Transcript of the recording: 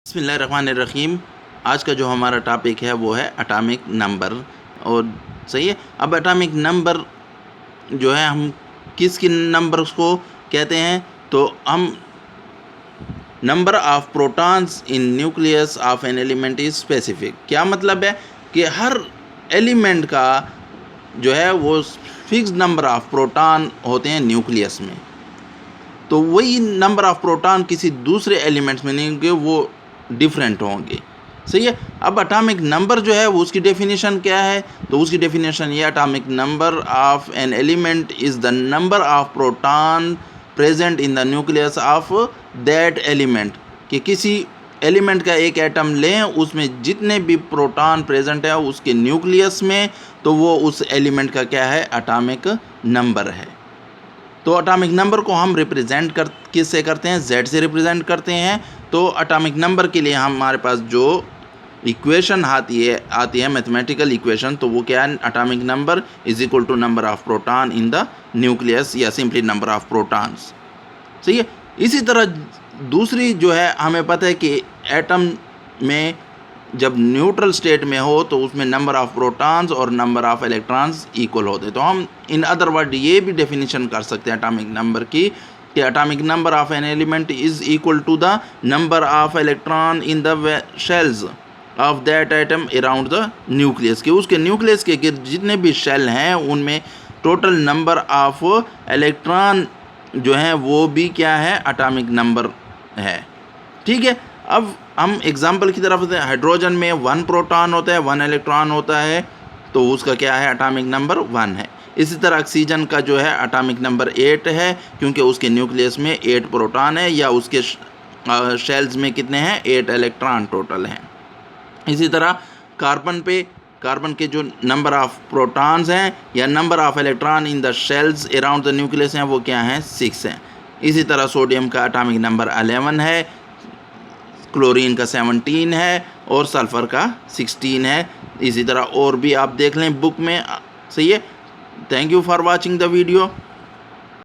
बिस्मिल्लाहिर्रहमानिर्रहीम। आज का जो हमारा टॉपिक है वो है एटॉमिक नंबर। और सही है, अब एटॉमिक नंबर जो है हम किस नंबर्स को कहते हैं, तो हम number of protons in nucleus of an element is specific. क्या मतलब है कि हर एलिमेंट का जो है वो फिक्स नंबर ऑफ प्रोटॉन होते हैं न्यूक्लियस में, तो वही नंबर ऑफ प्रोटॉन किसी दूसरे एलिमेंट्स में नहीं होंगे, वो डिफरेंट होंगे। सही है। अब एटॉमिक नंबर जो है वो उसकी डेफिनेशन क्या है, तो उसकी डेफिनेशन ये, atomic number of an element is the number of proton present in the nucleus of that element. कि किसी एलिमेंट का एक एटम लें, उसमें जितने भी प्रोटॉन प्रेजेंट है उसके न्यूक्लियस में, तो वो उस एलिमेंट का क्या है, एटॉमिक नंबर है। तो एटॉमिक नंबर को हम रिप्रेजेंट किससे करते हैं, Z से रिप्रेजेंट करते हैं। तो एटॉमिक नंबर के लिए हमारे पास जो इक्वेशन आती है मैथमेटिकल इक्वेशन, तो वो क्या है, atomic number is equal to number of proton in the nucleus, या सिंपली नंबर ऑफ प्रोटॉन्स। सही है। इसी तरह दूसरी जो है, हमें पता है कि एटम में जब न्यूट्रल स्टेट में हो तो उसमें नंबर ऑफ प्रोटॉन्स और नंबर ऑफ इलेक्ट्रॉन्स इक्वल होते हैं। तो हम इन अदर वर्ड ये भी डेफिनेशन कर सकते हैं एटॉमिक नंबर की, कि atomic number of an element is equal to the number of electron in the shells of that atom around the nucleus. कि उसके न्यूक्लियस के जितने भी शेल हैं उनमें टोटल नंबर ऑफ इलेक्ट्रॉन जो हैं वो भी क्या है, एटॉमिक नंबर है। ठीक है। अब हम एग्जाम्पल की तरफ हैं, हाइड्रोजन में 1 प्रोटॉन होता है, 1 इलेक्ट्रॉन होता है, तो उसका क्या है, एटॉमिक नंबर 1 है। इसी तरह ऑक्सीजन का जो है एटॉमिक नंबर 8 है, क्योंकि उसके न्यूक्लियस में 8 प्रोटॉन है, या उसके शेल्स में कितने हैं, 8 इलेक्ट्रॉन टोटल हैं। इसी तरह कार्बन के जो नंबर ऑफ प्रोटॉन्स हैं या number of electron in the shells around the nucleus हैं, वो क्या हैं, 6 हैं। इसी तरह सोडियम का एटॉमिक नंबर 11 है, क्लोरीन का 17 है, और सल्फ़र का 16 है। इसी तरह और भी आप देख लें बुक में। सही है। Thank you for watching the video.